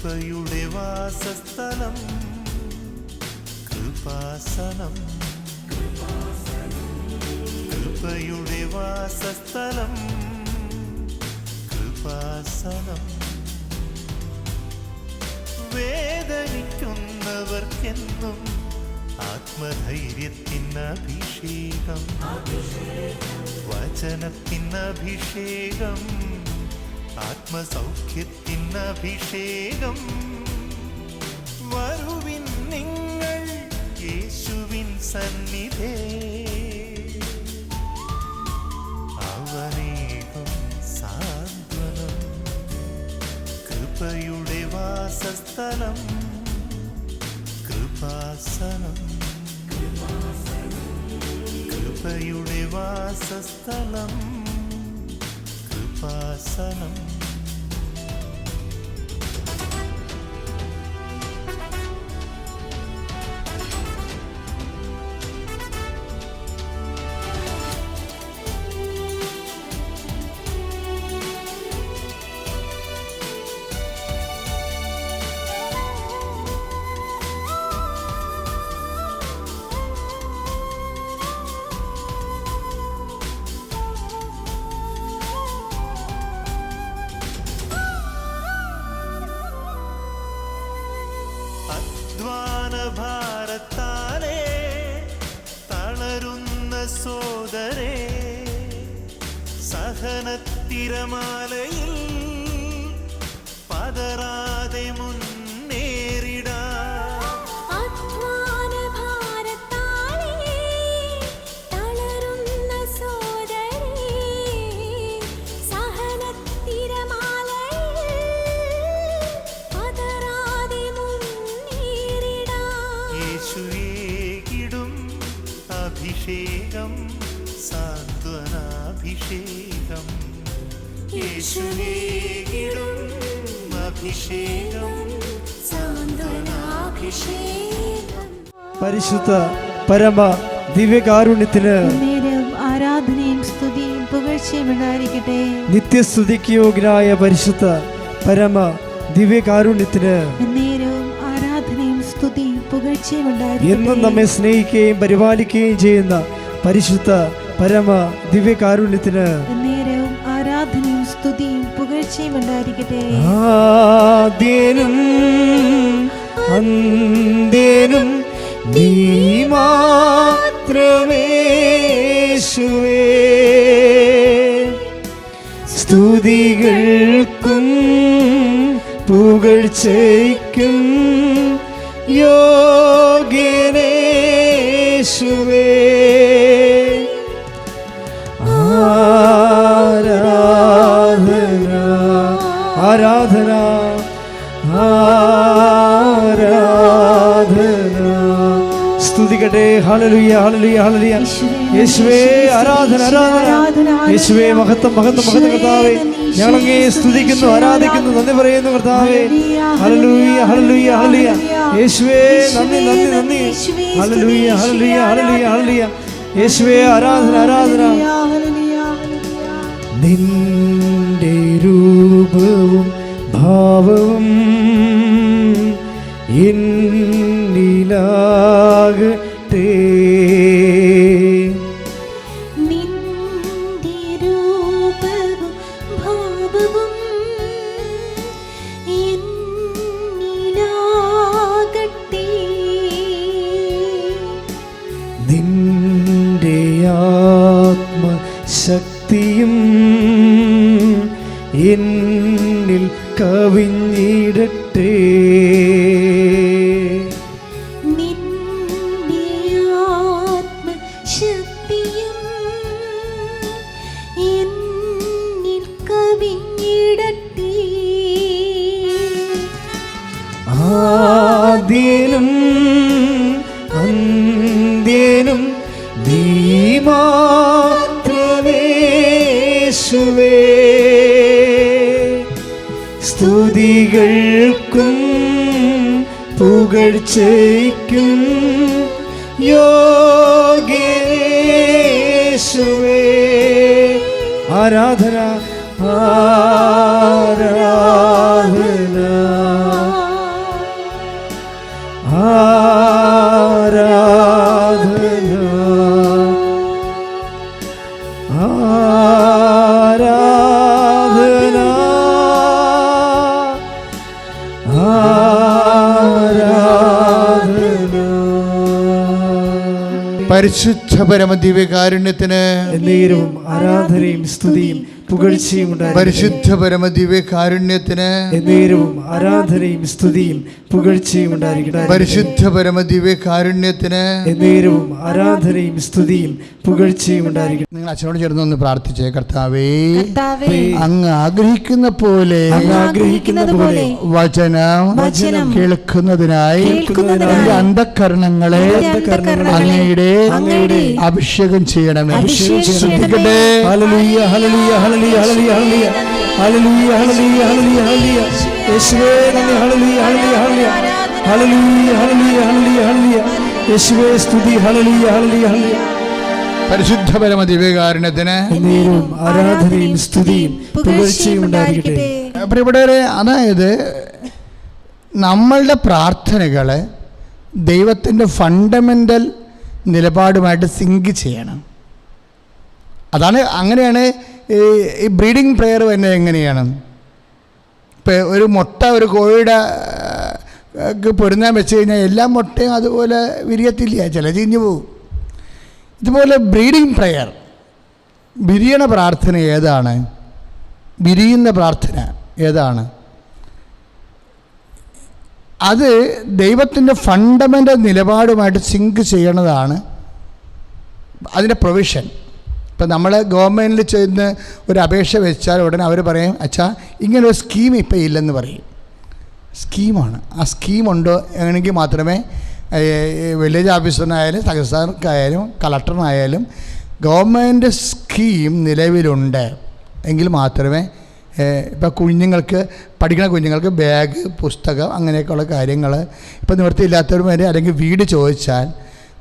കൃപയുടെ വാസസ്ഥലം കൃപാസനം, കൃപയുടെ വാസസ്ഥലം കൃപാസനം. വേദനിക്കുന്നവർക്കെന്നും ആത്മധൈര്യത്തിനഭിഷേകം, വചനത്തിനഭിഷേകം, ആത്മസൗഖ്യത്തിനഭിഷേകം. വരുവിൻ നിങ്ങൾ യേശുവിൻ സന്നിധേ, അവനേകും സാന്ത്വനം. കൃപയുടെ വാസസ്ഥലം കൃപാസനം, കൃപയുടെ വാസസ്ഥലം കൃപാസനം. ഭാരത്താലേ തളരുന്ന സോദരേ, സഹനത്തിരമാലയിൽ പതറാതെ അഭിഷേകം, സാന്ത്വനാഭിഷേകം. യേശുവേകിടും അഭിഷേകം, സാന്ത്വനാഭിഷേകം. പരിശുദ്ധ പരമ ദിവ്യകാരുണ്യത്തിന് ആരാധനയും സ്തുതിയും പുകഴ്ചയും ഉണ്ടായിരിക്കട്ടെ. നിത്യസ്തുതിക്ക് യോഗ്യനായ പരിശുദ്ധ പരമ ദിവ്യകാരുണ്യത്തിന് എന്നും നമ്മെ സ്നേഹിക്കുകയും പരിപാലിക്കുകയും ചെയ്യുന്ന പരിശുദ്ധ പരമ ദിവ്യകാരുണ്യത്തിന് ആരാധനയും സ്തുതിയും പുകഴ്ചയും ഉണ്ടായിരിക്കട്ടെ. ആദ്യനും അന്ത്യനും നീ മാത്രമേ യേശുവേ, സ്തുതികൾക്കും പുകഴ്ചയ്ക്കും യോഗ്യനേശുവേ. ആരാധന ആരാധന ആരാധന. സ്തുതിക്കട്ടെ. ഹല്ലേലൂയ ഹല്ലേലൂയ ഹല്ലേലൂയ. യേശുവേ ആരാധന ആരാധന. യേശുവേ മഹത്വം മഹത്വം മഹത്വം. കർത്താവേ ഞങ്ങളങ്ങേ സ്തുതിക്കുന്നു, ആരാധിക്കുന്നു, നന്ദി പറയുന്നു കർത്താവേ. ഹല്ലേലൂയ ഹല്ലേലൂയ ഹല്ലേലൂയ. യേശുവേ നന്ദി നന്ദി നന്ദി. ഹല്ലേലൂയ ഹല്ലേലൂയ ഹല്ലേലൂയ ഹല്ലേലൂയ. യേശുവേ ആരാധന ആരാധന. നിന്റെ രൂപവും ഭാവവും എന്നിലാകട്ടെ, നിന്റെ ആത്മശക്തിയും എന്നിൽ കവിഞ്ഞിടട്ടെ, ആദ്യനും അന്ത്യനും നീ മാത്രമേ യേശുവേ, സ്തുതികൾക്കും പുകഴ്ചയ്ക്കും യോഗ്യനേശുവേ. ആരാധന ആരാധന ആരാധന പരിശുദ്ധ പരമദിവ്യകാരുണ്യത്തിന് എന്നേരവും ആരാധനയും സ്തുതിയും പുകഴ്ചയും ഉണ്ടായിരിക്കട്ടെ. പരിശുദ്ധ പരമദിവ്യകാരുണ്യത്തിന് എന്നേരവും ആരാധനയും സ്തുതിയും പുകഴ്ചയും ഉണ്ടായിരിക്കട്ടെ. പരിശുദ്ധ പരമദിവ്യകാരുണ്യത്തിന് എന്നേരവും ആരാധനയും സ്തുതിയും പുകഴ്ചയും ഉണ്ടായിരിക്കട്ടെ. നിങ്ങൾ അച്ഛനോട് ചേർന്ന് ഒന്ന് പ്രാർത്ഥിച്ചേ. കർത്താവേ, കർത്താവേ, അങ്ങ് ആഗ്രഹിക്കുന്ന പോലെ അങ്ങ് ആഗ്രഹിക്കുന്നത് പോലെ വചനം കേൾക്കുന്നതിനായി എന്റെ അന്ധകരണങ്ങളെ അങ്ങയുടെ അഭിഷേകം ചെയ്യണമേ. ശ്രദ്ധിക്കട്ടെ. ഹല്ലേലൂയ ഹല്ലേലൂയ ഹല്ലേലൂയ ഹല്ലേലൂയ ഹല്ലേലൂയ ഹല്ലേലൂയ ഹല്ലേലൂയ ഹല്ലേലൂയ യേശുവേ നന്ദി. ഹല്ലേലൂയ ഹല്ലേലൂയ ഹല്ലേലൂയ ഹല്ലേലൂയ ഹല്ലേലൂയ ഹല്ലേലൂയ ഹല്ലേലൂയ യേശുവേ സ്തുതി. ഹല്ലേലൂയ ഹല്ലേലൂയ ഹല്ലേലൂയ. പരിശുദ്ധ പരമദിവ്യകാരുണ്യത്തിന് എന്നേരവും ആരാധനയും സ്തുതിയും പുകഴ്ചയും ഉണ്ടായിരിക്കട്ടെ. പ്രിയപ്പെട്ടവരെ, അതായത് നമ്മളുടെ പ്രാർത്ഥനകൾ ദൈവത്തിൻ്റെ ഫണ്ടമെൻ്റൽ നിലപാടുമായിട്ട് സിങ്ക് ചെയ്യണം. അതാണ്, അങ്ങനെയാണ് ഈ ബ്രീഡിംഗ് പ്രെയർ തന്നെ. എങ്ങനെയാണ് ഇപ്പോൾ ഒരു മുട്ട ഒരു കോഴിയുടെ പൊരുന്നാൻ വെച്ച് കഴിഞ്ഞാൽ എല്ലാ മുട്ടയും അതുപോലെ വിരിയത്തില്ല, ചില ചീഞ്ഞു പോകും. ഇതുപോലെ ബ്രീഡിംഗ് പ്രെയർ, വിരിയണ പ്രാർത്ഥന ഏതാണ്? വിരിയുന്ന പ്രാർത്ഥന ഏതാണ്? അത് ദൈവത്തിൻ്റെ ഫണ്ടമെൻ്റൽ നിലപാടുമായിട്ട് സിങ്ക് ചെയ്യണതാണ് അതിൻ്റെ പ്രൊവിഷൻ. ഇപ്പം നമ്മൾ ഗവൺമെൻറ്റിൽ ചെന്ന് ഒരു അപേക്ഷ വെച്ചാൽ ഉടനെ അവർ പറയും, അച്ഛാ ഇങ്ങനൊരു സ്കീം ഇപ്പം ഇല്ലെന്ന് പറയും. സ്കീമാണ്. ആ സ്കീമുണ്ടോ എങ്കിൽ മാത്രമേ വില്ലേജ് ഓഫീസറിനായാലും തഹസിൽദാർക്കായാലും കളക്ടറിനായാലും ഗവൺമെൻറ് സ്കീം നിലവിലുണ്ട് എങ്കിൽ മാത്രമേ ഇപ്പോൾ കുഞ്ഞുങ്ങൾക്ക്, പഠിക്കുന്ന കുഞ്ഞുങ്ങൾക്ക് ബാഗ്, പുസ്തകം, അങ്ങനെയൊക്കെയുള്ള കാര്യങ്ങൾ ഇപ്പോൾ നിവൃത്തിയില്ലാത്തവർ വരെ അല്ലെങ്കിൽ വീട് ചോദിച്ചാൽ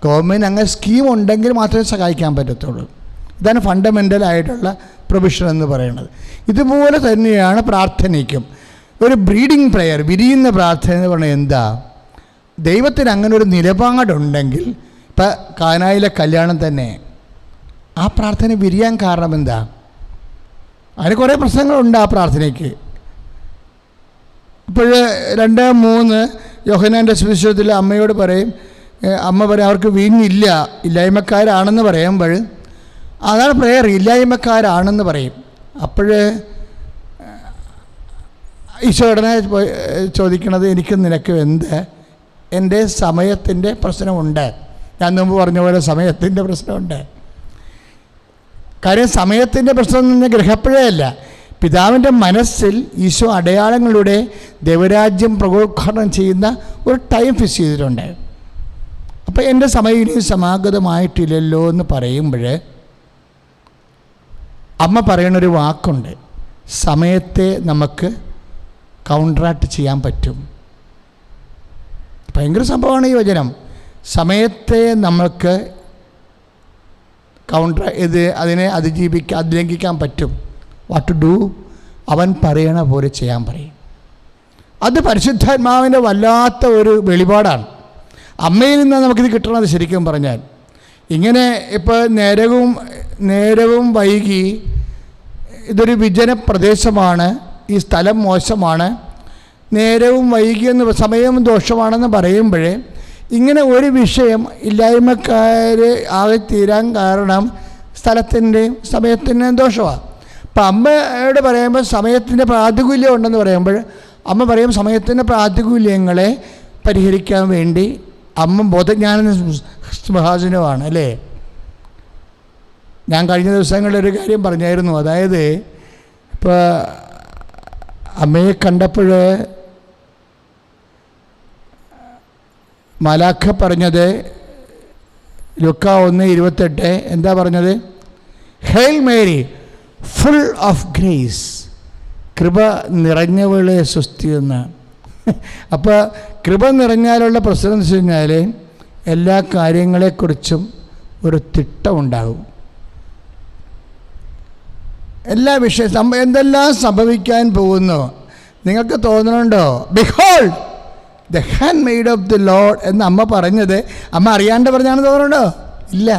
ഗവൺമെൻറ് അങ്ങനെ സ്കീം ഉണ്ടെങ്കിൽ മാത്രമേ സഹായിക്കാൻ പറ്റത്തുള്ളൂ. ഇതാണ് ഫണ്ടമെൻ്റൽ ആയിട്ടുള്ള പ്രൊവിഷൻ എന്ന് പറയുന്നത്. ഇതുപോലെ തന്നെയാണ് പ്രാർത്ഥനയ്ക്കും. ഒരു ബ്രീഡിംഗ് പ്രെയർ, വിരിയുന്ന പ്രാർത്ഥന എന്ന് പറഞ്ഞാൽ എന്താ? ദൈവത്തിന് അങ്ങനെ ഒരു നിലപാടുണ്ടെങ്കിൽ, ഇപ്പം കാനായിലെ കല്യാണം തന്നെ ആ പ്രാർത്ഥന വിരിയാൻ കാരണം എന്താ? അതിന് കുറേ പ്രശ്നങ്ങളുണ്ട് ആ പ്രാർത്ഥനയ്ക്ക്. ഇപ്പോൾ 2:3 യോഹന്നാൻ്റെ സുവിശേഷത്തിൽ അമ്മയോട് പറയും, അമ്മ പറയും അവർക്ക് വീഞ്ഞില്ല, ഇല്ലായ്മക്കാരാണെന്ന് പറയുമ്പോൾ അതാണ് പ്രെയർ, ഇല്ലായ്മക്കാരാണെന്ന് പറയും. അപ്പോൾ ഈശോ ഉടനെ ചോദിക്കണത്, എനിക്കും നിനക്കും എന്ത്? എൻ്റെ സമയത്തിൻ്റെ പ്രശ്നമുണ്ട്. ഞാൻ മുമ്പ് പറഞ്ഞ പോലെ സമയത്തിൻ്റെ പ്രശ്നമുണ്ട്. കാര്യം സമയത്തിൻ്റെ പ്രശ്നം എന്ന് പറഞ്ഞാൽ ഗ്രഹപ്പഴയല്ല, പിതാവിൻ്റെ മനസ്സിൽ ഈശോ അടയാളങ്ങളുടെ ദൈവരാജ്യം പ്രകോപനം ചെയ്യുന്ന ഒരു ടൈം ഫിക്സ് ചെയ്തിട്ടുണ്ട്. അപ്പോൾ എൻ്റെ സമയം ഇനി സമാഗതമായിട്ടില്ലല്ലോ എന്ന് പറയുമ്പോൾ അമ്മ പറയുന്നൊരു വാക്കുണ്ട്, സമയത്തെ നമുക്ക് കൗണ്ടറാക്ട് ചെയ്യാൻ പറ്റും. ഭയങ്കര സംഭവമാണ് ഈ വചനം. സമയത്തെ നമുക്ക് അതിനെ അതിലംഘിക്കാൻ പറ്റും. What to do? അവൻ പറയണ പോലെ ചെയ്യാൻ പറയും. അത് പരിശുദ്ധാത്മാവിൻ്റെ വല്ലാത്ത ഒരു വെളിപാടാണ്. അമ്മയിൽ നിന്ന് നമുക്കിത് കിട്ടണത് ശരിക്കും പറഞ്ഞാൽ. ഇങ്ങനെ ഇപ്പോൾ നേരവും വൈകി, ഇതൊരു വിജന പ്രദേശമാണ്, ഈ സ്ഥലം മോശമാണ്, നേരവും വൈകിയെന്ന് സമയം ദോഷമാണെന്ന് പറയുമ്പോഴേ ഇങ്ങനെ ഒരു വിഷയം ഇല്ലായ്മക്കാർ ആകെ തീരാൻ കാരണം സ്ഥലത്തിൻ്റെയും സമയത്തിൻ്റെയും ദോഷമാണ്. അപ്പം അമ്മയോട് പറയുമ്പോൾ സമയത്തിൻ്റെ പ്രാതികൂല്യം ഉണ്ടെന്ന് പറയുമ്പോൾ അമ്മ പറയും, സമയത്തിൻ്റെ പ്രാതികൂല്യങ്ങളെ പരിഹരിക്കാൻ വേണ്ടി അമ്മ ബോധജ്ഞാന സിംഹാസനമാണ് അല്ലേ. ഞാൻ കഴിഞ്ഞ ദിവസങ്ങളിലൊരു കാര്യം പറഞ്ഞായിരുന്നു. അതായത് ഇപ്പോൾ അമ്മയെ കണ്ടപ്പോൾ മലാഖ പറഞ്ഞത്, ലൂക്കാ 1:28 എന്താ പറഞ്ഞത്? Hail Mary full of grace, കൃപ നിറഞ്ഞവളെ സ്വസ്തി എന്ന്. അപ്പോൾ കൃപ നിറഞ്ഞാലുള്ള പ്രശ്നം എന്ന് വെച്ച് കഴിഞ്ഞാൽ എല്ലാ കാര്യങ്ങളെക്കുറിച്ചും ഒരു തിട്ടമുണ്ടാകും. എല്ലാ എന്തെല്ലാം സംഭവിക്കാൻ പോകുന്നു നിങ്ങൾക്ക് തോന്നുന്നുണ്ടോ? Behold the hand made of the Lord എന്ന് അമ്മ പറഞ്ഞത് അമ്മ അറിയാണ്ട് പറഞ്ഞാണെന്ന് തോന്നുന്നുണ്ടോ? ഇല്ല.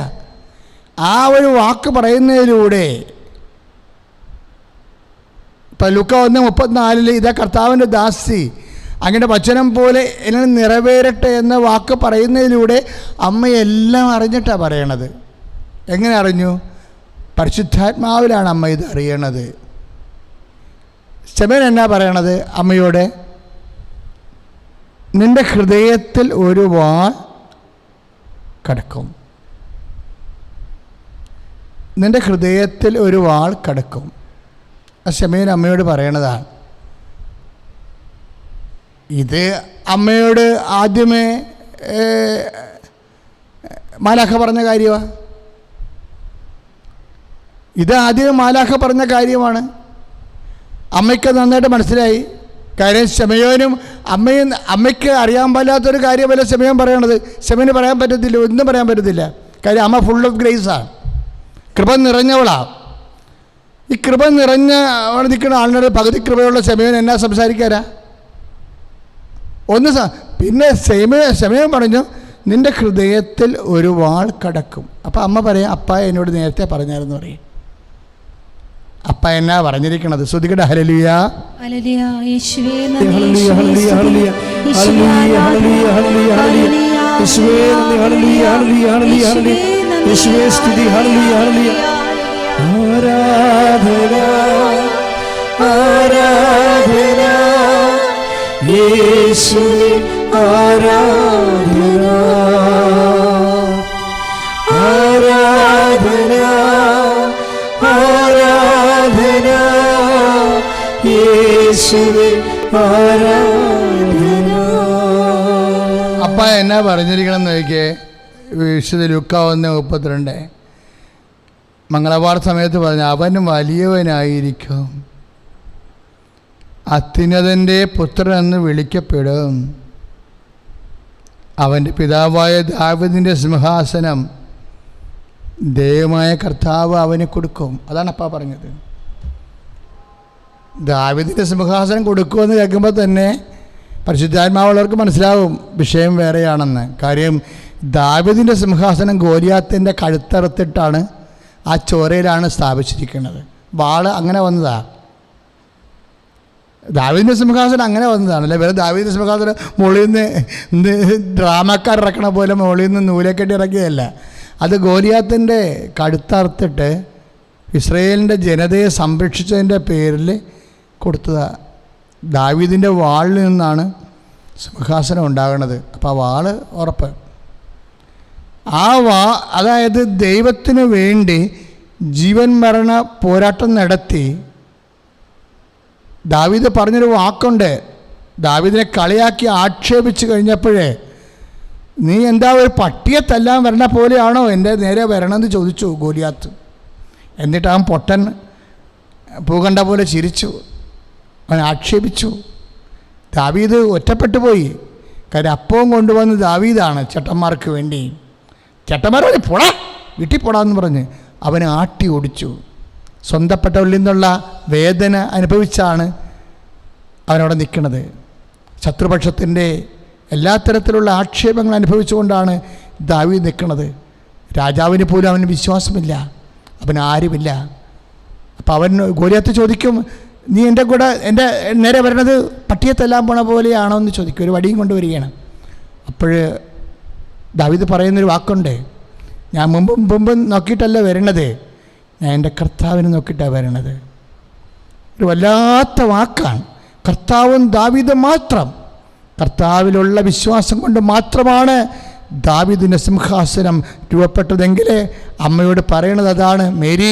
ആ ഒരു വാക്ക് പറയുന്നതിലൂടെ ഇപ്പം ലൂക്ക 1:34 ഇതാ കർത്താവിൻ്റെ ദാസി, അങ്ങനെ വചനം പോലെ എന്നെ നിറവേറട്ടെ എന്ന വാക്ക് പറയുന്നതിലൂടെ അമ്മയെല്ലാം അറിഞ്ഞിട്ടാണ് പറയണത്. എങ്ങനെ അറിഞ്ഞു? പരിശുദ്ധാത്മാവിലാണ് അമ്മ ഇത് അറിയണത്. ശമേൻ എന്നാ പറയണത് അമ്മയോട്? നിന്റെ ഹൃദയത്തിൽ ഒരു വാൾ കടക്കും, നിന്റെ ഹൃദയത്തിൽ ഒരു വാൾ കടക്കും. ആ ശമേൻ അമ്മയോട് പറയണതാണ്. ഇത് അമ്മയോട് ആദ്യമേ മാലാഖ പറഞ്ഞ കാര്യമാണ്. ഇത് ആദ്യമേ മാലാഖ പറഞ്ഞ കാര്യമാണ്. അമ്മയ്ക്ക് നന്നായിട്ട് മനസ്സിലായി. കാര്യം ശമയോനും അമ്മയ്ക്ക് അറിയാൻ പാടില്ലാത്തൊരു കാര്യമല്ല ശമയോൻ പറയണത്. ശമയോന് പറയാൻ പറ്റത്തില്ല, ഒന്നും പറയാൻ പറ്റത്തില്ല. കാര്യം അമ്മ ഫുൾ ഓഫ് ഗ്രേസാണ്, കൃപ നിറഞ്ഞവളാണ്. ഈ കൃപ നിറഞ്ഞ അവിടെ നിൽക്കുന്ന ആളിനോട് പകുതി കൃപയുള്ള ശമയോൻ എന്നാ സംസാരിക്കാരാ? പിന്നെ ശമയോൻ പറഞ്ഞു നിൻ്റെ ഹൃദയത്തിൽ ഒരു വാൾ കടക്കും. അപ്പം അമ്മ പറയും അപ്പ എന്നോട് നേരത്തെ പറഞ്ഞായിരുന്നു പറയും. അപ്പ എന്നാ പറഞ്ഞിരിക്കണത്? ശ്രുതികട ഹല്ലേലൂയ. ഹല്ലേലൂയ. യേശുവേ ഹല്ലേലൂയ, ഹല്ലേലൂയ, ഹല്ലേലൂയ, ഹല്ലേലൂയ, ഹല്ലേലൂയ, ഹല്ലേലൂയ, ഹല്ലേലൂയ. യേശുവേ നന്ദി, ഹല്ലേലൂയ, ഹല്ലേലൂയ, ഹല്ലേലൂയ, ഹല്ലേലൂയ. യേശുവേ സ്തുതി, ഹല്ലേലൂയ, ഹല്ലേലൂയ. ആരാധന, ആരാധന, യേശുവേ ആരാധന, ആരാധന, ആരാധന, യേശുവേ ആരാധന. അപ്പ എന്നാ പറഞ്ഞിരിക്കണം എന്ന് നോക്കിയേ. വിശുദ്ധ ലൂക്ക 1:32 മംഗളവാർ സമയത്ത് പറഞ്ഞു അവൻ വലിയവനായിരിക്കും, അത്യുന്നതൻ്റെ പുത്രൻ എന്ന് വിളിക്കപ്പെടും, അവൻ്റെ പിതാവായ ദാവീദിൻ്റെ സിംഹാസനം ദൈവമായ കർത്താവ് അവന് കൊടുക്കും. അതാണ് അപ്പ പറഞ്ഞത്. ദാവീദിൻ്റെ സിംഹാസനം കൊടുക്കുമെന്ന് കേൾക്കുമ്പോൾ തന്നെ പരിശുദ്ധാത്മാവുള്ളവർക്ക് മനസ്സിലാവും വിഷയം വേറെയാണെന്ന്. കാര്യം ദാവീദിൻ്റെ സിംഹാസനം ഗോലിയാത്തിൻ്റെ കഴുത്തറുത്തിട്ടാണ് ആ ചോരയിലാണ് സ്ഥാപിച്ചിരിക്കുന്നത്. വാള് അങ്ങനെ വന്നതാണ്. ദാവീദിൻ്റെ സിംഹാസനം അങ്ങനെ വന്നതാണ്. അല്ലെ വേറെ ദാവീദിൻ്റെ സിംഹാസനം മുകളിൽ നിന്ന് ഡ്രാമക്കാരിറക്കണ പോലെ മുകളിൽ നിന്ന് നൂലേക്കെട്ടി ഇറക്കിയതല്ല. അത് ഗോലിയാത്തിൻ്റെ കഴുത്തറുത്തിട്ട് ഇസ്രയേലിൻ്റെ ജനതയെ സംരക്ഷിച്ചതിൻ്റെ പേരിൽ കൊടുത്തതാണ്. ദാവീദിൻ്റെ വാളിൽ നിന്നാണ് സിംഹാസനം ഉണ്ടാകുന്നത്. അപ്പോൾ ആ വാള് ഉറപ്പ്. അതായത് ദൈവത്തിന് വേണ്ടി ജീവൻ മരണ പോരാട്ടം നടത്തി. ദാവീദ് പറഞ്ഞൊരു വാക്കുണ്ട്. ദാവീദിനെ കളിയാക്കി ആക്ഷേപിച്ച് കഴിഞ്ഞപ്പോഴേ നീ എന്താ ഒരു പട്ടിയെ തല്ലാൻ വരണ പോലെയാണോ എൻ്റെ നേരെ വരണമെന്ന് ചോദിച്ചു ഗോലിയാത്ത്. എന്നിട്ട് അവൻ പൊട്ടൻ പൂകണ്ട പോലെ ചിരിച്ചു, അവൻ ആക്ഷേപിച്ചു. ദാവീദ് ഒറ്റപ്പെട്ടു പോയി. കാര്യം അപ്പവും കൊണ്ടുവന്ന് ദാവീദാണ് ചേട്ടന്മാർക്ക് വേണ്ടി. ചേട്ടന്മാർ പറഞ്ഞ് പോടാ, വീട്ടിൽ പോടാന്ന് പറഞ്ഞ് അവനെ ആട്ടി ഓടിച്ചു. സ്വന്തപ്പെട്ടവരിൽ നിന്നുള്ള വേദന അനുഭവിച്ചാണ് അവനവിടെ നിൽക്കുന്നത്. ശത്രുപക്ഷത്തിൻ്റെ എല്ലാ തരത്തിലുള്ള ആക്ഷേപങ്ങൾ അനുഭവിച്ചുകൊണ്ടാണ് ദാവീദ് നിൽക്കുന്നത്. രാജാവിന് പോലും അവന് വിശ്വാസമില്ല, അവന് ആരുമില്ല. അപ്പോൾ അവൻ ഗോലിയാത്ത് ചോദിക്കും, നീ എൻ്റെ കൂടെ എൻ്റെ നേരെ വരണത് പട്ടിയത്തെല്ലാം പോണ പോലെയാണോ എന്ന് ചോദിക്കും. ഒരു വടിയും കൊണ്ടുവരികയാണ്. അപ്പോൾ ദാവീദ് പറയുന്നൊരു വാക്കുണ്ട്, ഞാൻ മുമ്പ് നോക്കിയിട്ടല്ല വരണത്, ഞാൻ എൻ്റെ കർത്താവിനെ നോക്കിയിട്ടാണ് വരണത്. ഒരു വല്ലാത്ത വാക്കാണ്. കർത്താവും ദാവീദും മാത്രം, കർത്താവിലുള്ള വിശ്വാസം കൊണ്ട് മാത്രമാണ് ദാവീദിൻ്റെ സിംഹാസനം രൂപപ്പെട്ടതെങ്കിൽ അമ്മയോട് പറയണത് അതാണ്. മേരി,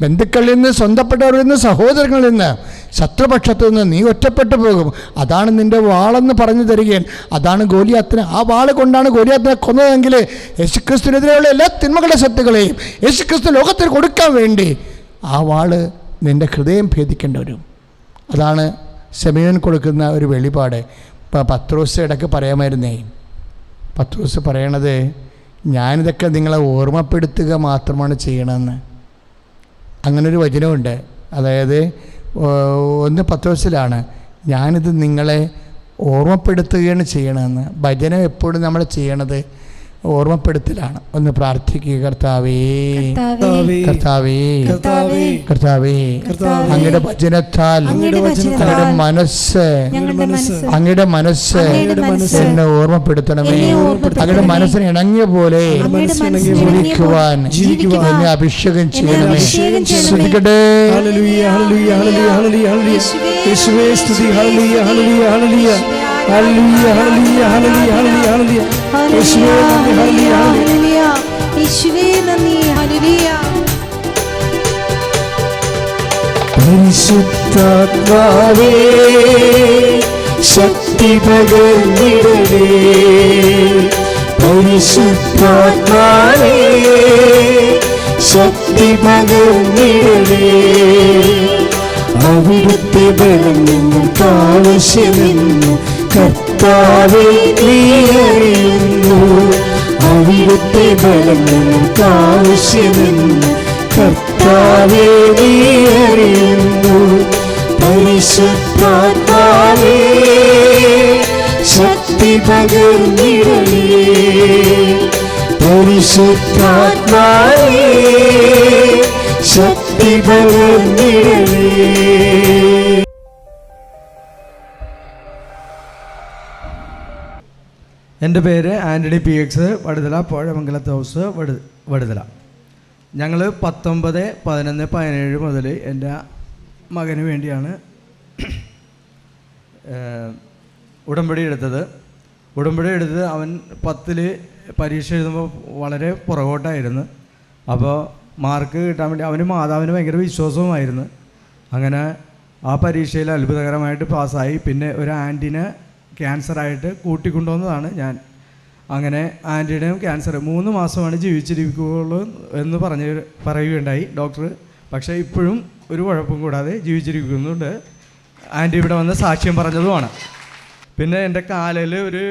ബന്ധുക്കളിൽ നിന്ന്, സ്വന്തപ്പെട്ടവരിൽ നിന്ന്, സഹോദരങ്ങളിൽ നിന്ന്, ശത്രുപക്ഷത്തു നിന്ന് നീ ഒറ്റപ്പെട്ടു പോകും. അതാണ് നിൻ്റെ വാളെന്ന് പറഞ്ഞു തരികയാണ്. അതാണ് ഗോലിയാത്തിനെ, ആ വാള് കൊണ്ടാണ് ഗോലിയാത്തിനെ കൊന്നതെങ്കിൽ യേശുക്രിസ്തുവിനെതിരെയുള്ള എല്ലാ തിന്മകളുടെ ശക്തികളെയും യേശുക്രിസ്തു ലോകത്തിന് കൊടുക്കാൻ വേണ്ടി ആ വാള് നിൻ്റെ ഹൃദയം ഭേദിക്കേണ്ടി വരും. അതാണ് ശമയോൻ കൊടുക്കുന്ന ഒരു വെളിപാട്. ഇപ്പോൾ പത്രോസ് ഇടയ്ക്ക് പറയാമായിരുന്നേ, പത്രോസ് പറയണത് ഞാനിതൊക്കെ നിങ്ങളെ ഓർമ്മപ്പെടുത്തുക മാത്രമാണ് ചെയ്യണമെന്ന്. അങ്ങനൊരു വചനമുണ്ട്. അതായത് 1 പത്രോസിലാണ് ഞാനിത് നിങ്ങളെ ഓർമ്മപ്പെടുത്തുകയാണ് ചെയ്യണമെന്ന്. ഭജനം എപ്പോഴും നമ്മൾ ചെയ്യണത് ഓർമ്മപ്പെടുത്തലാണ്. ഒന്ന് പ്രാർത്ഥിക്കുക. കർത്താവേ, കർത്താവേ, കർത്താവേ, കർത്താവേ, കർത്താവേ, കർത്താവേ, അങ്ങയുടെ വചനത്താൽ അങ്ങയുടെ വചനത്താൽ അങ്ങയുടെ മനസ്സ് ഞങ്ങളുടെ മനസ്സ് അങ്ങയുടെ മനസ്സ് അങ്ങയുടെ മനസ്സ് എന്നെ ഓർമ്മപ്പെടുത്തണമേ. എന്നെ ഓർമ്മപ്പെടുത്തണമേ. അങ്ങയുടെ മനസ്സിന് ഇണങ്ങിയ പോലെ അങ്ങയുടെ മനസ്സിന് ജീവിക്കുവാൻ ജീവിക്കുവാൻ എന്നെ അഭിഷേകം ചെയ്യണമേ. അഭിഷേകം ചെയ്യണമേ. ശ്രദ്ധിക്കട്ടെ. ഹല്ലേലൂയ, ഹല്ലേലൂയ, ഹല്ലേലൂയ, ഹല്ലേലൂയ, ഹല്ലേലൂയ. യേശുവേ സ്തുതി. ഹല്ലേലൂയ, ഹല്ലേലൂയ, ഹല്ലേലൂയ, ഹല്ലേലൂയ, ഹല്ലേലൂയ, ഹല്ലേലൂയ, ഹല്ലേലൂയ, ഹല്ലേലൂയ. യേശുവേ നന്ദി. ഹല്ലേലൂയ, ഹല്ലേലൂയ. യേശുവേ നന്ദി. ഹല്ലേലൂയ. പരിശുദ്ധാത്മാവേ ശക്തി പകർന്നിടണേ. പരിശുദ്ധാത്മാവേ ശക്തി പകർന്നിടണേ. അവിടുത്തെ ബലം നിങ്ങൾക്ക് ആവശ്യമെന്ന് കർത്താവേ നീ അറിയുന്നു. അവിടുത്തെ ബലം നിങ്ങൾക്ക് ആവശ്യമെന്ന് കർത്താവേ നീ അറിയുന്നു. പരിശുദ്ധാത്മാവേ ശക്തി പകർന്നിടണേ. പരിശുദ്ധാത്മാവേ ശക്തി പകർന്നിടണേ. എൻ്റെ പേര് Antony P X, Vaduthala, Pozhamangalath house, Vaduthala. ഞങ്ങൾ 19, 11, 17 മുതൽ എൻ്റെ മകന് വേണ്ടിയാണ് ഉടമ്പടി എടുത്തത്. ഉടമ്പടി എടുത്ത് അവൻ 10ൽ പരീക്ഷ എഴുതുമ്പോൾ വളരെ പുറകോട്ടായിരുന്നു. അപ്പോൾ മാർക്ക് കിട്ടാൻ വേണ്ടി അവന് മാതാവിന് ഭയങ്കര വിശ്വാസവുമായിരുന്നു. അങ്ങനെ ആ പരീക്ഷയിൽ അത്ഭുതകരമായിട്ട് പാസ്സായി. പിന്നെ ഒരു ആൻറ്റിനെ ക്യാൻസറായിട്ട് കൂട്ടിക്കൊണ്ടുവന്നതാണ് ഞാൻ. അങ്ങനെ ആൻറ്റിയുടെയും ക്യാൻസർ 3 മാസമാണ് ജീവിച്ചിരിക്കുകയുള്ളൂ എന്ന് പറയുകയുണ്ടായി ഡോക്ടർ. പക്ഷേ ഇപ്പോഴും ഒരു കുഴപ്പം കൂടാതെ ജീവിച്ചിരിക്കുന്നുണ്ട്. ആൻറ്റി ഇവിടെ വന്ന് സാക്ഷ്യം പറഞ്ഞതുമാണ്. പിന്നെ എൻ്റെ കാലിൽ ഒരു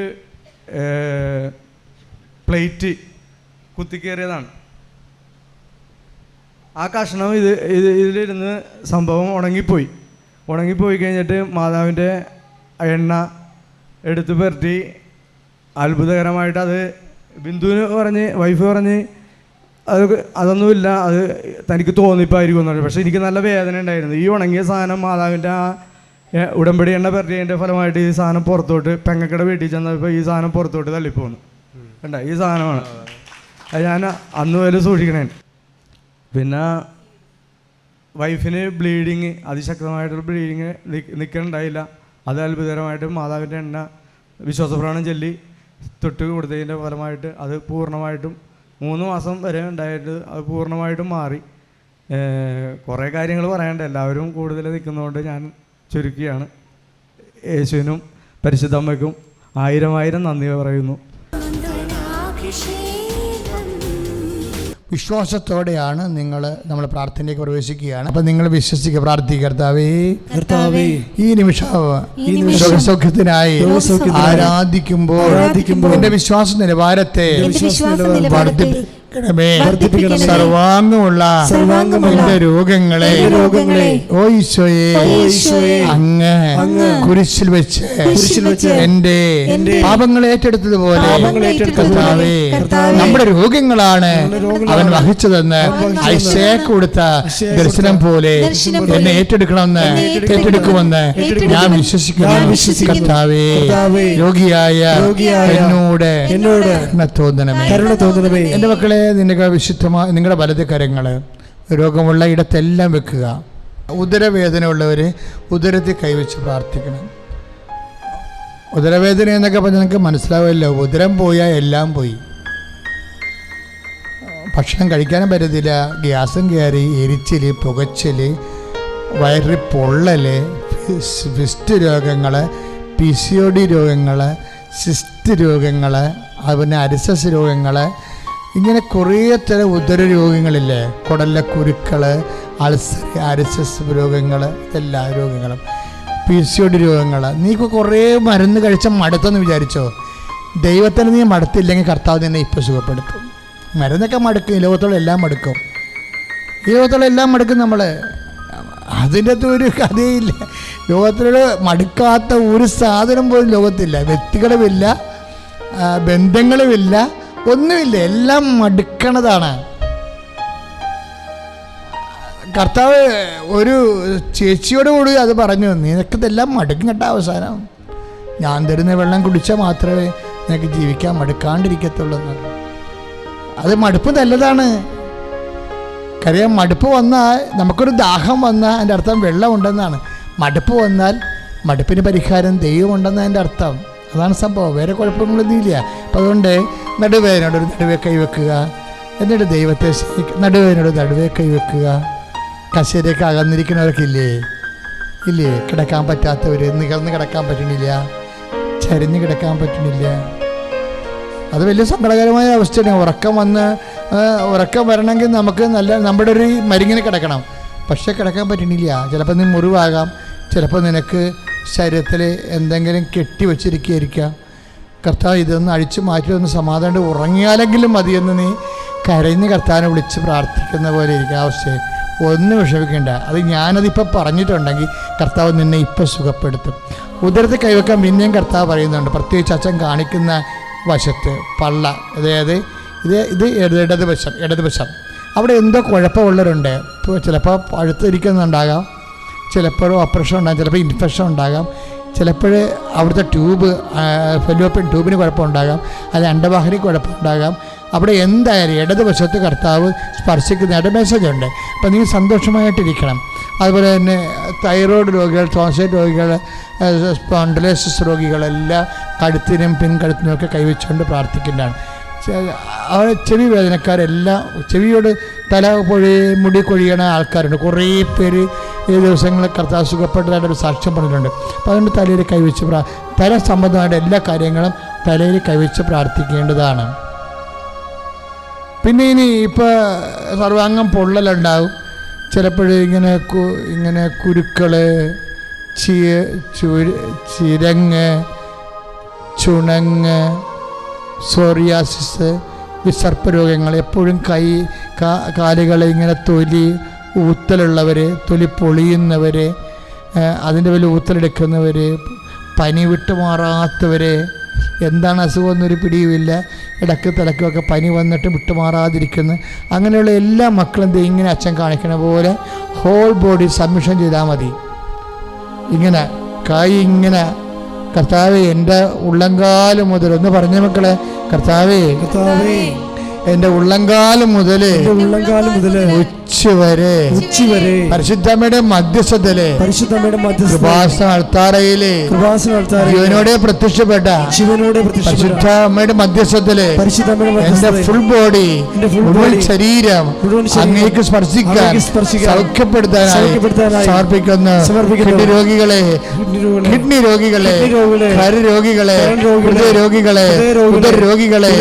പ്ലേറ്റ് കുത്തിക്കയറിയതാണ്. ആ കഷ്ണം ഇതിലിരുന്ന് സംഭവം ഉണങ്ങിപ്പോയി കഴിഞ്ഞിട്ട് മാതാവിൻ്റെ എണ്ണ എടുത്ത് പുരട്ടി അത്ഭുതകരമായിട്ട് അത് ബിന്ദുവിന് വൈഫ് പറഞ്ഞ് അതൊന്നുമില്ല, അത് തനിക്ക് തോന്നിപ്പായിരിക്കും എന്ന് പറഞ്ഞു. പക്ഷേ എനിക്ക് നല്ല വേദന ഉണ്ടായിരുന്നു. ഈ ഉണങ്ങിയ സാധനം മാതാവിൻ്റെ ആ ഉടമ്പടി എണ്ണ പുരട്ടിയതിൻ്റെ ഫലമായിട്ട് ഈ സാധനം പുറത്തോട്ട് പെങ്ങക്കടെ വീട്ടിൽ ചെന്നപ്പോൾ ഈ സാധനം പുറത്തോട്ട് തള്ളിപ്പോന്നു. കണ്ട, ഈ സാധനമാണ്. അത് ഞാൻ അന്ന് വരെ സൂക്ഷിക്കണേ. പിന്നെ വൈഫിന് ബ്ലീഡിങ്, അതിശക്തമായിട്ടുള്ള ബ്ലീഡിങ് നിൽക്കണുണ്ടായില്ല. അത് അത്ഭുതകരമായിട്ട് മാതാവിൻ്റെ എണ്ണ വിശ്വാസപ്രമാണം ചൊല്ലി തൊട്ട് കൊടുത്തതിൻ്റെ ഫലമായിട്ട് അത് പൂർണ്ണമായിട്ടും 3 മാസം വരെ ഉണ്ടായിട്ട് അത് പൂർണ്ണമായിട്ടും മാറി. കുറേ കാര്യങ്ങൾ പറയണ്ട, എല്ലാവരും കൂടുതൽ നിൽക്കുന്നതുകൊണ്ട് ഞാൻ ചുരുക്കിയാണ്. യേശുവിനും പരിശുദ്ധ അമ്മയ്ക്കും 1000 നന്ദി പറയുന്നു. വിശ്വാസത്തോടെയാണ് നമ്മൾ പ്രാർത്ഥനയിലേക്ക് പ്രവേശിക്കുകയാണ്. അപ്പം നിങ്ങൾ വിശ്വസിക്കുക, പ്രാർത്ഥിക്കുക. കർത്താവേ, ഈ നിമിഷം രോഗസൗഖ്യത്തിനായി ആരാധിക്കുമ്പോൾ എന്റെ വിശ്വാസ നിലവാരത്തെ വർദ്ധിപ്പിക്കണമേ. സർവാംഗമുള്ള എന്റെ രോഗങ്ങളെ ഓ ഈശോയെ അങ്ങ് കുരിശിൽ വെച്ച് എന്റെ പാപങ്ങൾ ഏറ്റെടുത്തതുപോലെ കർത്താവേ, നമ്മുടെ രോഗങ്ങളാണ് അവൻ വഹിച്ചതെന്ന് ഐസേക്ക് കൊടുത്ത ദർശനം പോലെ എന്നെ ഏറ്റെടുക്കുമെന്ന് ഞാൻ വിശ്വസിക്കുന്നു. കർത്താവേ, രോഗിയായ എന്നോട് കരുണ തോന്നണമേ. എൻ്റെ മക്കളെ, നിങ്ങളുടെ വലത് കരങ്ങൾ രോഗമുള്ള ഇടത്തെല്ലാം വെക്കുക. ഉദരവേദന ഉള്ളവർ ഉദരത്തിൽ കൈവച്ച് പ്രാർത്ഥിക്കണം. ഉദരവേദന എന്നൊക്കെ പറഞ്ഞാൽ നിങ്ങൾക്ക് മനസ്സിലാവില്ല. ഉദരം പോയാൽ എല്ലാം പോയി. ഭക്ഷണം കഴിക്കാനും പറ്റത്തില്ല. ഗ്യാസും കയറി, എരിച്ചിൽ, പുകച്ചിൽ, വയറിൽ പൊള്ളൽ, ഫിസ്റ്റ് രോഗങ്ങൾ, PCOD രോഗങ്ങൾ, സിസ്റ്റ് രോഗങ്ങൾ, അതുപോലെ അരിസസ് രോഗങ്ങൾ, ഇങ്ങനെ കുറേ തരം ഉദര രോഗങ്ങളില്ലേ. കുടലിലെ കുരുക്കൾ, അൾസർ, അരിസസ് രോഗങ്ങൾ, ഇതെല്ലാ രോഗങ്ങളും, PCOD രോഗങ്ങൾ. നീക്ക് കുറേ മരുന്ന് കഴിച്ചാൽ മടുത്തെന്ന് വിചാരിച്ചോ? ദൈവത്തിന് നീ മടുത്തില്ലെങ്കിൽ കർത്താവ് നിന്നെ ഇപ്പോൾ സുഖപ്പെടുത്തും. മരുന്നൊക്കെ മടുക്കും, ഈ ലോകത്തോളം എല്ലാം മടുക്കും. ഈ ലോകത്തോളം എല്ലാം മടുക്കും നമ്മൾ. അതിൻ്റെ അകത്ത് ഒരു കഥയില്ല. ലോകത്തിലൊരു മടുക്കാത്ത ഒരു സാധനം പോലും ലോകത്തില്ല. വ്യക്തികളുമില്ല, ബന്ധങ്ങളുമില്ല, ഒന്നുമില്ല, എല്ലാം മടുക്കണതാണ്. കർത്താവ് ഒരു ചേച്ചിയോട് കൂടി അത് പറഞ്ഞു, നിനക്കിതെല്ലാം മടുക്കും കേട്ടോ, അവസാനം ഞാൻ തരുന്ന വെള്ളം കുടിച്ചാൽ മാത്രമേ നിനക്ക് ജീവിക്കാൻ മടുക്കാണ്ടിരിക്കത്തുള്ളൂ എന്ന്. അത് മടുപ്പ് നല്ലതാണ്. കാര്യം മടുപ്പ് വന്നാൽ, നമുക്കൊരു ദാഹം വന്നാൽ അതിൻ്റെ അർത്ഥം വെള്ളമുണ്ടെന്നാണ്. മടുപ്പ് വന്നാൽ മടുപ്പിന് പരിഹാരം ദൈവമുണ്ടെന്ന് അതിൻ്റെ അർത്ഥം. അതാണ് സംഭവം, വേറെ കുഴപ്പങ്ങളൊന്നുമില്ല. അപ്പം അതുകൊണ്ട് നടുവേനോട് ഒരു നടുവേ കൈവെക്കുക, എന്നിട്ട് ദൈവത്തെ നടുവേനോട് നടുവേ കൈവെക്കുക. കശേരയൊക്കെ അകന്നിരിക്കുന്നവർക്കില്ലേ, ഇല്ലേ, കിടക്കാൻ പറ്റാത്തവർ, നികർന്ന് കിടക്കാൻ പറ്റണില്ല, ചരിഞ്ഞ് കിടക്കാൻ പറ്റണില്ല. അത് വലിയ സങ്കടകരമായ അവസ്ഥയാണ്. ഉറക്കം വരണമെങ്കിൽ നമുക്ക് നമ്മുടെ ഒരു മരുങ്ങിന് കിടക്കണം, പക്ഷേ കിടക്കാൻ പറ്റണില്ല. ചിലപ്പോൾ നീ മുറിവാകാം, ചിലപ്പോൾ നിനക്ക് ശരീരത്തിൽ എന്തെങ്കിലും കെട്ടി വച്ചിരിക്കുകയായിരിക്കാം. കർത്താവ് ഇതൊന്ന് അഴിച്ചു മാറ്റി ഒന്ന് സമാധാനം ഉറങ്ങിയാലെങ്കിലും മതിയെന്ന് നീ കരഞ്ഞ് കർത്താവിനെ വിളിച്ച് പ്രാർത്ഥിക്കുന്ന പോലെ ഇരിക്കും അവസ്ഥയെ. ഒന്നും വിഷമിക്കേണ്ട. അത് ഞാനതിപ്പോൾ പറഞ്ഞിട്ടുണ്ടെങ്കിൽ കർത്താവ് നിന്നെ ഇപ്പം സുഖപ്പെടുത്തും. ഉദരത്തിൽ കൈവെക്കാൻ പിന്നെയും കർത്താവ് പറയുന്നുണ്ട്, പ്രത്യേകിച്ച് അച്ഛൻ കാണിക്കുന്ന വശത്ത് പള്ള, അതായത് ഇത് ഇടതുവശം അവിടെ എന്തോ കുഴപ്പമുള്ളവരുണ്ട്. ഇപ്പോൾ ചിലപ്പോൾ പഴുത്തിരിക്കുന്നുണ്ടാകാം, ചിലപ്പോൾ ഓപ്പറേഷൻ ഉണ്ടാകാം, ചിലപ്പോൾ ഇൻഫെക്ഷൻ ഉണ്ടാകാം, ചിലപ്പോൾ അവിടുത്തെ ഫെലോപ്പിയൻ ട്യൂബിന് കുഴപ്പമുണ്ടാകാം, അത് അണ്ടവാഹിനി കുഴപ്പമുണ്ടാകാം. അവിടെ എന്തായാലും ഇടതുവശത്ത് കർത്താവ് സ്പർശിക്കുന്നതായിട്ട് മെസ്സേജ് ഉണ്ട്. അപ്പോൾ നീ സന്തോഷമായിട്ടിരിക്കണം. അതുപോലെ തന്നെ തൈറോയ്ഡ് രോഗികൾ, ടോൺസിലൈറ്റ് രോഗികൾ, സ്പോണ്ടിലോസിസ് രോഗികളെല്ലാം കഴുത്തിനും പിൻകഴുത്തിനുമൊക്കെ കൈവച്ചുകൊണ്ട് പ്രാർത്ഥിക്കേണ്ടതാണ്. ചെവി വേദനക്കാരെല്ലാം, ചെവിയോട് തല മുടി കൊഴിയണ ആൾക്കാരുണ്ട്, കുറേ പേര് ഈ ദിവസങ്ങളിൽ കർത്താവ് സുഖപ്പെട്ടതായിട്ടൊരു സാക്ഷ്യം പറഞ്ഞിട്ടുണ്ട്. അപ്പോൾ അതുകൊണ്ട് തലയിൽ കൈവച്ച് തല സംബന്ധമായിട്ട് എല്ലാ കാര്യങ്ങളും തലയിൽ കൈവച്ച് പ്രാർത്ഥിക്കേണ്ടതാണ്. പിന്നെ ഇനി ഇപ്പോൾ സർവാംഗം പൊള്ളലുണ്ടാവും, ചിലപ്പോഴും ഇങ്ങനെ കുരുക്കൾ, ചിരങ്ങ്, ചുണങ്ങ്, സോറിയാസിസ്, വിസർപ്പ രോഗങ്ങൾ, എപ്പോഴും കാലുകൾ ഇങ്ങനെ തൊലി ഊത്തലുള്ളവർ, തൊലി പൊളിയുന്നവർ, അതിൻ്റെ വലിയ ഊത്തലെടുക്കുന്നവർ, പനി വിട്ടുമാറാത്തവർ, എന്താണ് അസുഖം എന്നൊരു പിടിയുമില്ല, ഇടയ്ക്ക് തലക്കുമൊക്കെ പനി വന്നിട്ട് വിട്ടുമാറാതിരിക്കുന്നു. അങ്ങനെയുള്ള എല്ലാ മക്കളും ഇങ്ങനെ അച്ഛൻ കാണിക്കണ പോലെ ഹോൾ ബോഡി സബ്മിഷൻ ചെയ്താൽ മതി. ഇങ്ങനെ കൈ ഇങ്ങനെ, കർത്താവേ എൻ്റെ ഉള്ളങ്കാലം മുതൽ, ഒന്ന് പറഞ്ഞ മക്കളെ, കർത്താവേ എൻ്റെ ഉള്ളങ്കാലം മുതൽ ഉച്ചവരെ പരിശുദ്ധമ്മയുടെ മധ്യസ്ഥതയിലെ ശിവനോടെ പ്രത്യക്ഷപ്പെട്ട പരിശുദ്ധ അമ്മയുടെ മധ്യസ്ഥതയിലെ എന്റെ ഫുൾ ബോഡി, മുഴുവൻ ശരീരം അങ്ങേക്ക് സ്പർശിക്കാൻ സൗഖ്യപ്പെടുത്താനായി സമർപ്പിക്കുന്നു. കിഡ്നി രോഗികളെ, കരരോഗികളെ, ഹൃദയ രോഗികളെ, ഉദര രോഗികളെ,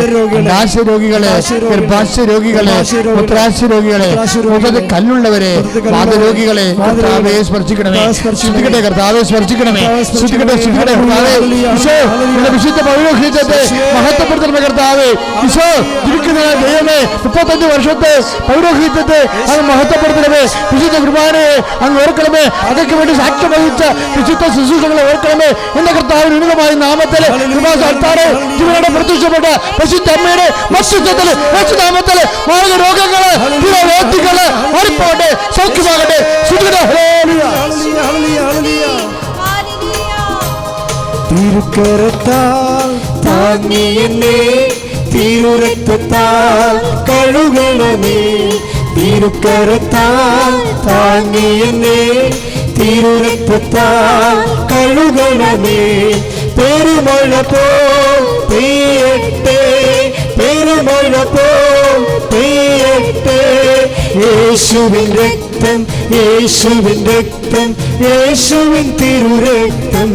നാശ രോഗികളെ, ഗർഭാശയ രോഗികളെ, മൂത്രാശയ രോഗികളെ, കല്ലുള്ളവരെ, വാദരോഗികളെ കർത്താവേ സ്പർശിക്കണമേ. ശ്രദ്ധിക്കട്ടെ കർത്താവേ സ്പർശിക്കണമേ. ശ്രദ്ധിക്കട്ടെ കർത്താവേ. ഈശോ വിശുദ്ധ പൗരോഹിത്യത്തെ മഹത്വപ്പെടുത്തണമേ കർത്താവേ. ഈശോ ജീവിക്കുന്ന ദൈവമേ, 35 വർഷത്തെ പൗരോഹിത്യത്തെ അങ്ങ് മഹത്വപ്പെടുത്തണമേ. വിശുദ്ധ കുർബാനയെ അങ്ങ് ഓർക്കണമേ. അതൊക്കെ വേണ്ടി സാക്ഷ്യം വഹിച്ച വിശുദ്ധ ശുശ്രൂഷകളെ ഓർക്കണമേ. എന്റെ കർത്താവിന് ഉന്നതമായ നാമത്തില് കൃപാസാൽത്താരെ ജീവനോടെ പ്രത്യക്ഷപ്പെട്ട പരിശുദ്ധ അമ്മയുടെ മസ്തിത്വത്തില് നാമത്തില് മാർഗ രോഗങ്ങള്, രോഗികള് മാറിപ്പോകട്ടെ, സൗഖ്യമാകട്ടെ. തിരുക്കരത്താൽ താങ്ങി എന്നെ തിരുരക്തത്താൽ കഴുകണമേ. തിരുക്കരത്താൽ താങ്ങി എന്നെ തിരുരക്തത്താൽ കഴുകണമേ. പെരുമഴ പോ പെയ്യട്ടെ, പെരുമഴ പോ പെയ്യട്ടെ. യേശുവിൻ രക്തം, യേശുവിൻ രക്തം, യേശുവിൻ തിരുരക്തം,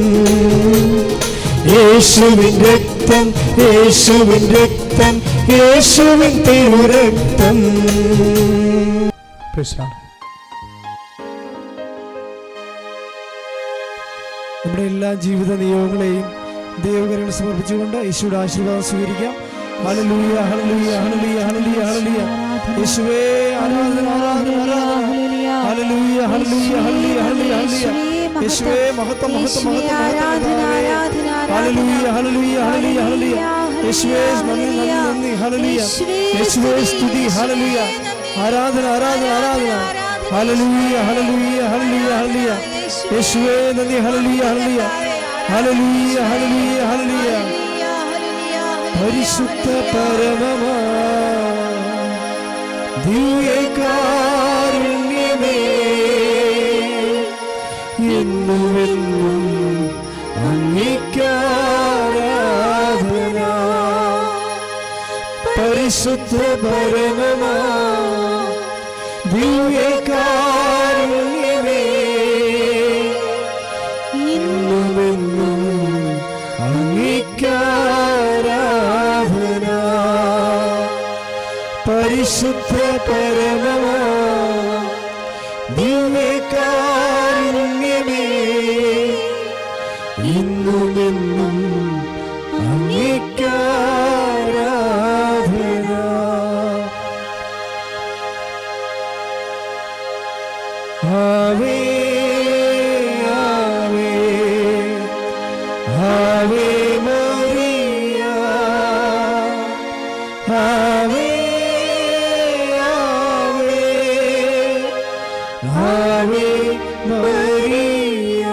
യേശുവിൻ രക്തം, യേശുവിൻ രക്തം, യേശുവിൻ തിരുരക്തം. നമ്മുടെ എല്ലാ ജീവിത നിയോഗങ്ങളെയും ദൈവകരങ്ങൾ സമർപ്പിച്ചുകൊണ്ട് യേശുവിടെ ആശീർവാദം സ്വീകരിക്കാം. ഹല്ലേലൂയ, ഹല്ലേലൂയ, ഹല്ലേലൂയ, ഹല്ലേലൂയ, ഹല്ലേലൂയ. യേശുവേ ആരാധന, ആരാധന, ആരാധന. ഹല്ലേലൂയ, ഹല്ലേലൂയ, ഹല്ലേലൂയ, ഹല്ലേലൂയ, ഹല്ലേലൂയ. യേശുവേ മഹത്വം, മഹത്വം, മഹത്വം. ഹല്ലേലൂയ, ഹല്ലേലൂയ, ഹല്ലേലൂയ, ഹല്ലേലൂയ, ഹല്ലേലൂയ. യേശുവേ നന്ദി, നന്ദി, നന്ദി. നന്ദി. ഹല്ലേലൂയ. യേശുവേ സ്തുതി. ഹല്ലേലൂയ. ആരാധന ആരാധന ആരാധന. ഹല്ലേലൂയ ഹല്ലേലൂയ ഹല്ലേലൂയ ഹല്ലേലൂയ. യേശുവേ നന്ദി. ഹല്ലേലൂയ ഹല്ലേലൂയ ഹല്ലേലൂയ ഹല്ലേലൂയ ഹല്ലേലൂയ. പരിശുദ്ധ പരമമാ ദിവ്യകാരുണ്യമേ എന്നുമെന്നും അങ്ങേക്കാരാധന. പരിശുദ്ധ പരമമാ ദിവ്യകാരുണ്യമേ എന്നുമെന്നും അങ്ങേക്കാരാധന. പരിശുദ്ധ പരമമാ ദിവ്യകാരുണ്യമേ ഇന്നുമെന്നും അങ്ങേക്കാരാധന. ആവേ ആവേ ആവേ മറിയ. ആവേ ആവേ ആവേ മറിയ.